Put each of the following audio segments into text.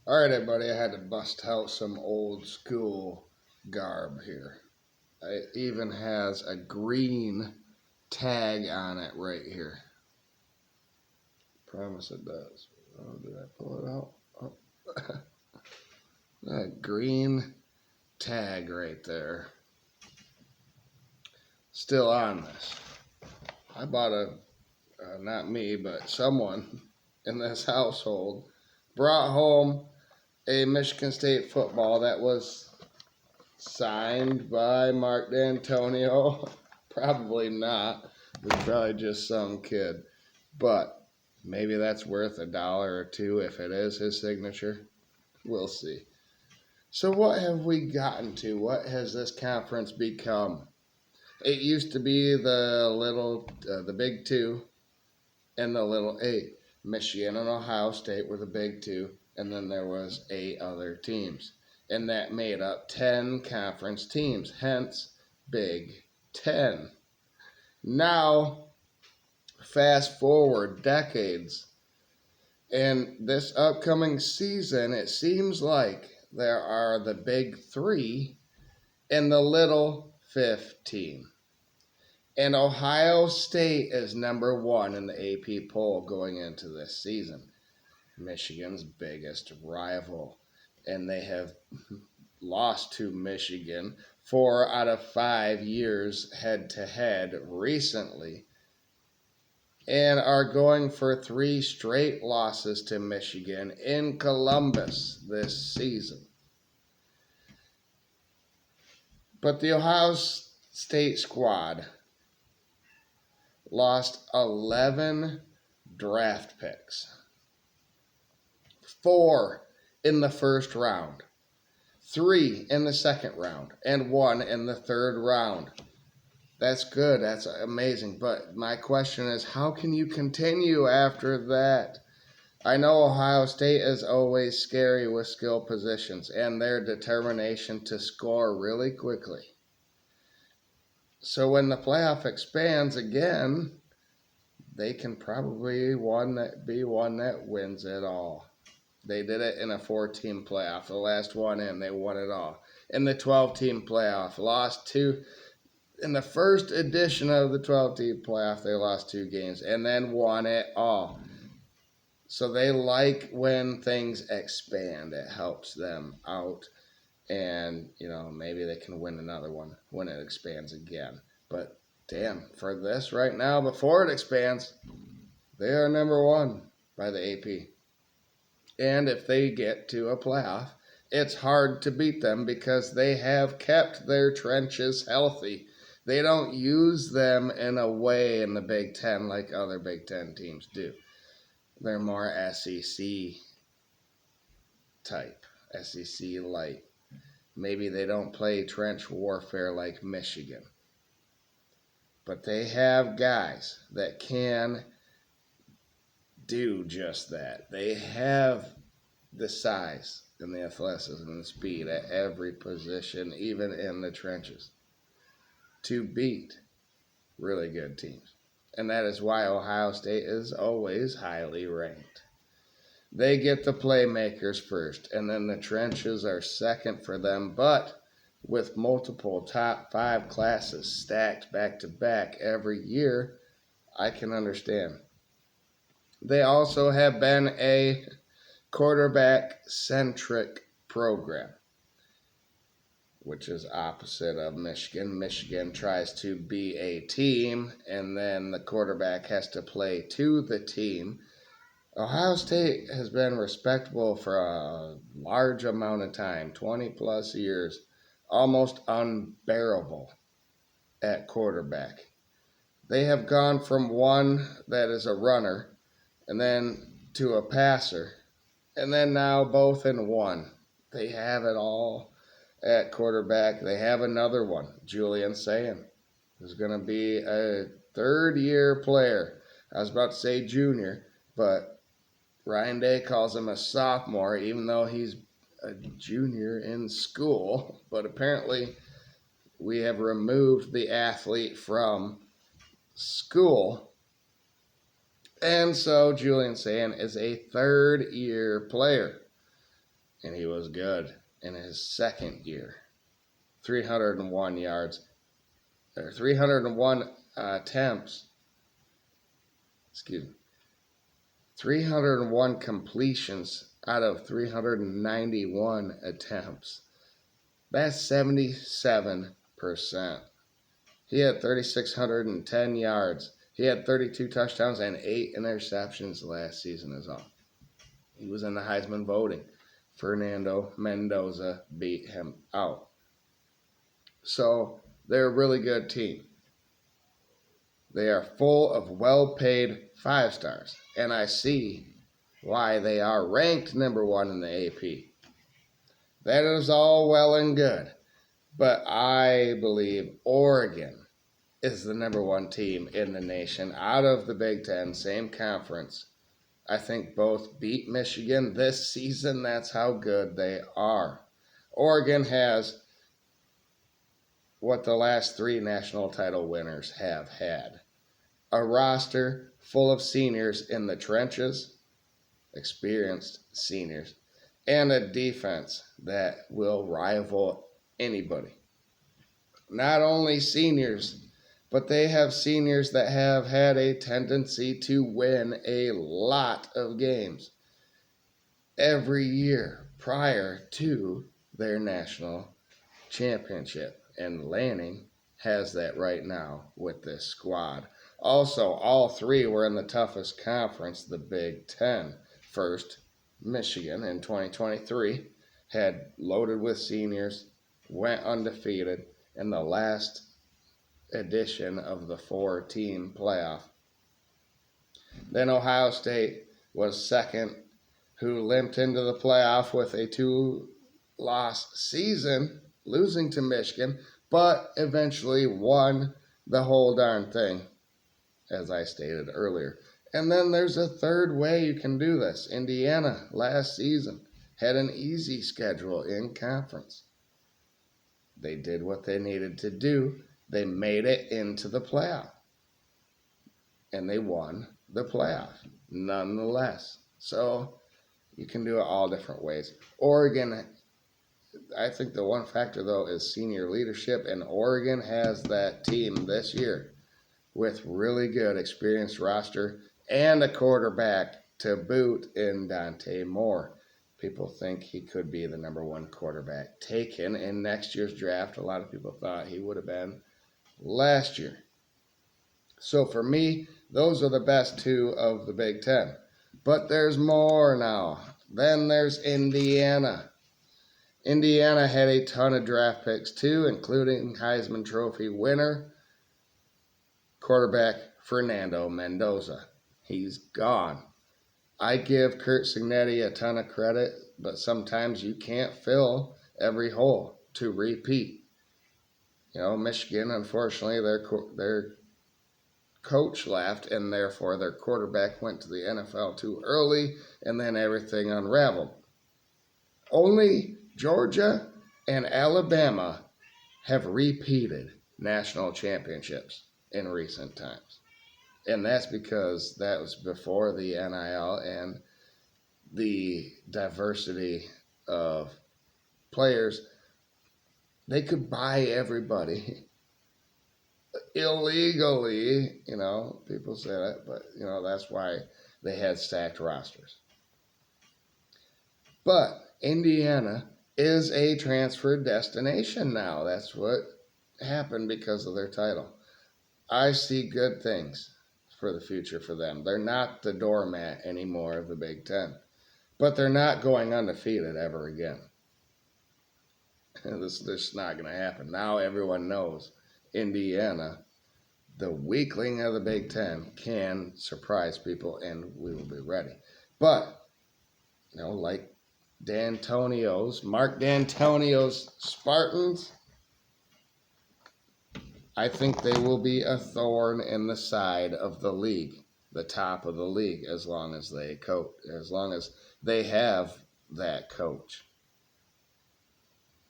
All right, everybody, I had to bust out some old school garb here. It even has a green tag on it right here. Promise it does. Oh, did I pull it out? Oh. That green tag right there. Still on this. I bought not me, but someone in this household brought home a Michigan State football that was signed by Mark D'Antonio. Probably not. It was probably just some kid. But maybe that's worth $1 or two if it is his signature. We'll see. So, what have we gotten to? What has this conference become? It used to be the Big Two and the Little Eight. Michigan and Ohio State were the Big Two, and then there was 8 other teams, and that made up 10 conference teams. Hence, Big Ten. Now, fast forward decades, and this upcoming season, it seems like there are the Big Three and the Little Fifth team. And Ohio State is number one in the AP poll going into this season. Michigan's biggest rival. And they have lost to Michigan 4 out of 5 years head to head recently, and are going for 3 straight losses to Michigan in Columbus this season. But the Ohio State squad lost 11 draft picks, 4 in the first round, 3 in the second round, and 1 in the third round. That's good. That's amazing. But my question is, how can you continue after that? I know Ohio State is always scary with skill positions and their determination to score really quickly. So when the playoff expands again, they can probably be one that wins it all. They did it in a 4-team playoff. The last one in, they won it all. In the 12-team playoff, lost 2. In the first edition of the 12-team playoff, they lost 2 games and then won it all. So they like when things expand. It helps them out. And, maybe they can win another one when it expands again. But, damn, for this right now, before it expands, they are number one by the AP. And if they get to a playoff, it's hard to beat them because they have kept their trenches healthy. They don't use them in a way in the Big Ten like other Big Ten teams do. They're more SEC type, SEC light. Maybe they don't play trench warfare like Michigan. But they have guys that can do just that. They have the size and the athleticism and the speed at every position, even in the trenches, to beat really good teams. And that is why Ohio State is always highly ranked. They get the playmakers first, and then the trenches are second for them. But with multiple top 5 classes stacked back to back every year, I can understand. They also have been a quarterback-centric program, which is opposite of Michigan. Michigan tries to be a team, and then the quarterback has to play to the team. Ohio State has been respectable for a large amount of time, 20-plus years, almost unbearable at quarterback. They have gone from one that is a runner and then to a passer, and then now both in one. They have it all at quarterback. They have another one, Julian Sayin, who's going to be a third-year player. I was about to say junior, but Ryan Day calls him a sophomore, even though he's a junior in school. But apparently, we have removed the athlete from school. And so Julian Sayin is a third-year player. and he was good in his second year. 301 yards, or 301 attempts. Excuse me. 301 completions out of 391 attempts. That's 77%. He had 3,610 yards. He had 32 touchdowns and 8 interceptions last season as well. He was in the Heisman voting. Fernando Mendoza beat him out. So they're a really good team. They are full of well-paid 5-stars, and I see why they are ranked number 1 in the AP. That is all well and good, but I believe Oregon is the number 1 team in the nation out of the Big Ten, same conference. I think both beat Michigan this season. That's how good they are. Oregon has what the last 3 national title winners have had. A roster full of seniors in the trenches, experienced seniors, and a defense that will rival anybody. Not only seniors, but they have seniors that have had a tendency to win a lot of games every year prior to their national championship. And Lanning has that right now with this squad. Also, all 3 were in the toughest conference, the Big Ten. First, Michigan in 2023 had loaded with seniors, went undefeated in the last edition of the 4-team playoff. Then Ohio State was second, who limped into the playoff with a 2-loss season, losing to Michigan, but eventually won the whole darn thing, as I stated earlier. And then there's a third way you can do this. Indiana last season had an easy schedule in conference. They did what they needed to do. They made it into the playoff. And they won the playoff, nonetheless. So you can do it all different ways. Oregon, I think the one factor, though, is senior leadership. And Oregon has that team this year with really good experienced roster and a quarterback to boot in Dante Moore. People think he could be the number 1 quarterback taken in next year's draft. A lot of people thought he would have been last year. So for me, those are the best 2 of the Big Ten. But there's more now. Then there's Indiana. Indiana had a ton of draft picks too, including Heisman Trophy winner, quarterback Fernando Mendoza. He's gone. I give Curt Cignetti a ton of credit, but sometimes you can't fill every hole to repeat. You know, Michigan, unfortunately, their coach left, and therefore their quarterback went to the NFL too early, and then everything unraveled. Only Georgia and Alabama have repeated national championships in recent times. And that's because that was before the NIL and the diversity of players. They could buy everybody illegally, you know, people say that, but, you know, that's why they had stacked rosters. But Indiana is a transfer destination now. That's what happened because of their title. I see good things for the future for them. They're not the doormat anymore of the Big Ten, but they're not going undefeated ever again. This is just not going to happen. Now everyone knows Indiana, the weakling of the Big Ten, can surprise people, and we will be ready. But, you know, like Mark D'Antonio's Spartans, I think they will be a thorn in the side of the league, the top of the league, as long as they have that coach.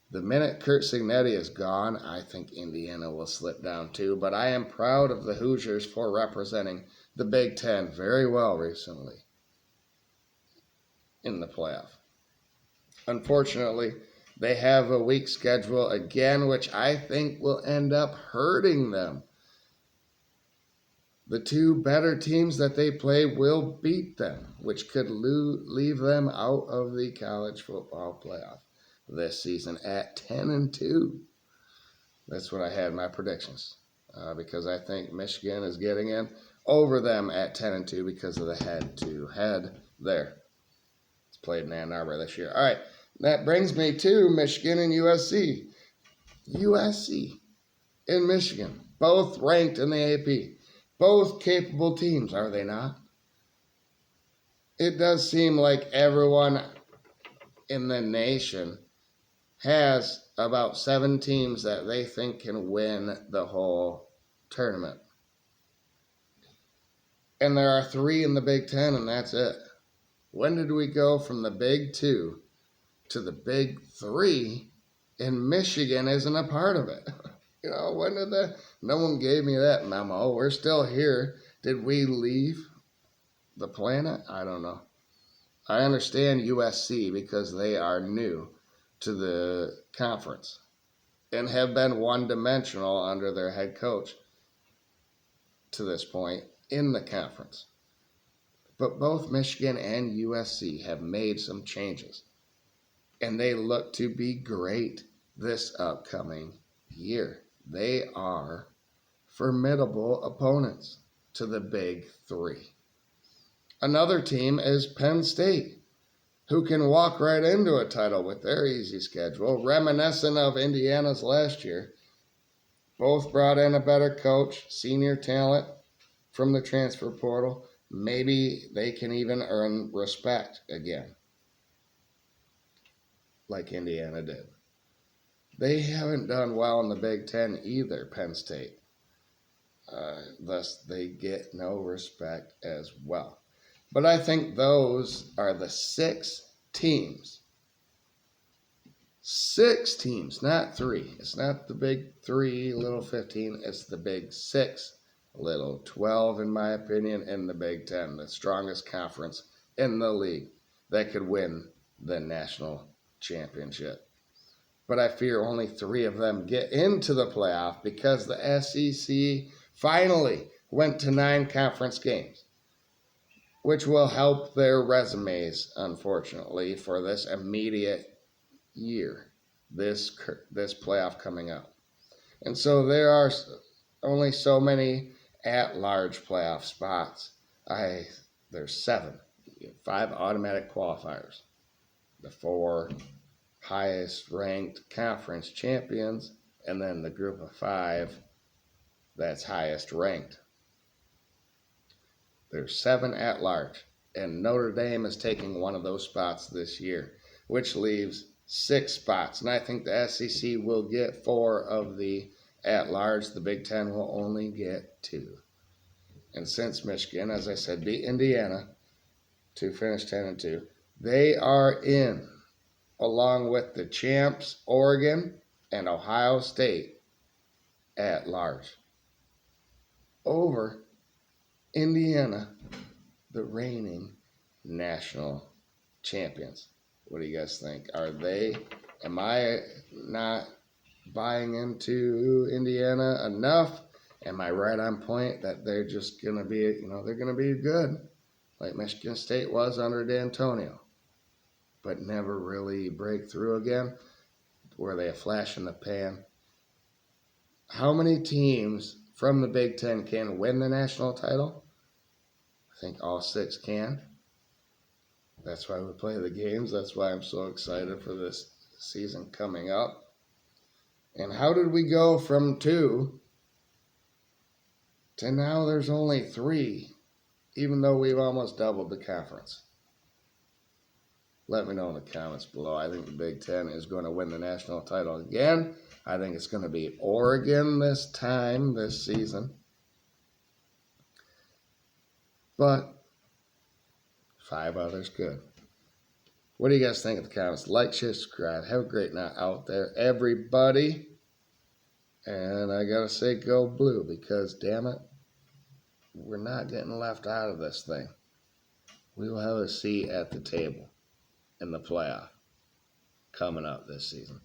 The minute Curt Cignetti is gone, I think Indiana will slip down too, but I am proud of the Hoosiers for representing the Big Ten very well recently in the playoff. Unfortunately, they have a weak schedule again, which I think will end up hurting them. The two better teams that they play will beat them, which could leave them out of the college football playoff this season at 10-2. That's what I had in my predictions, because I think Michigan is getting in over them at 10-2 because of the head-to-head there. It's played in Ann Arbor this year. All right, that brings me to Michigan and USC. USC and Michigan, both ranked in the AP. Both capable teams, are they not? It does seem like everyone in the nation has about 7 teams that they think can win the whole tournament. And there are 3 in the Big Ten, and that's it. When did we go from the Big 2 to the Big 3, and Michigan isn't a part of it? When did that? No one gave me that memo. We're still here. Did we leave the planet? I don't know. I understand USC because they are new to the conference and have been one-dimensional under their head coach to this point in the conference. But both Michigan and USC have made some changes, and they look to be great this upcoming year. They are formidable opponents to the Big 3. Another team is Penn State, who can walk right into a title with their easy schedule, reminiscent of Indiana's last year. Both brought in a better coach, senior talent from the transfer portal. Maybe they can even earn respect again, like Indiana did. They haven't done well in the Big Ten either, Penn State. Thus, they get no respect as well. But I think those are the 6 teams. 6 teams, not 3. It's not the Big 3, little 15. It's the Big 6, little 12, in my opinion, in the Big 10, the strongest conference in the league that could win the national championship. But I fear only 3 of them get into the playoff because the SEC finally went to 9 conference games, which will help their resumes, unfortunately, for this immediate year, this playoff coming up. And so there are only so many at-large playoff spots. There's 7. 5 automatic qualifiers. The 4 highest ranked conference champions, and then the group of 5 that's highest ranked. There's 7 at large, and Notre Dame is taking one of those spots this year, which leaves 6 spots. And I think the SEC will get 4 of the at large. The Big Ten will only get 2. And since Michigan, as I said, beat Indiana to finish 10-2, they are in, along with the champs, Oregon and Ohio State, at large, over Indiana, the reigning national champions. What do you guys think? Am I not buying into Indiana enough? Am I right on point that they're just going to be, they're going to be good, like Michigan State was under D'Antonio, but never really break through again? Were they a flash in the pan? How many teams from the Big Ten can win the national title? I think all 6 can. That's why we play the games. That's why I'm so excited for this season coming up. And how did we go from 2 to now there's only 3, even though we've almost doubled the conference? Let me know in the comments below. I think the Big Ten is going to win the national title again. I think it's going to be Oregon this season. But 5 others could. What do you guys think in the comments? Like, share, subscribe. Have a great night out there, everybody. And I got to say go blue because, damn it, we're not getting left out of this thing. We will have a seat at the table in the playoff. coming up this season.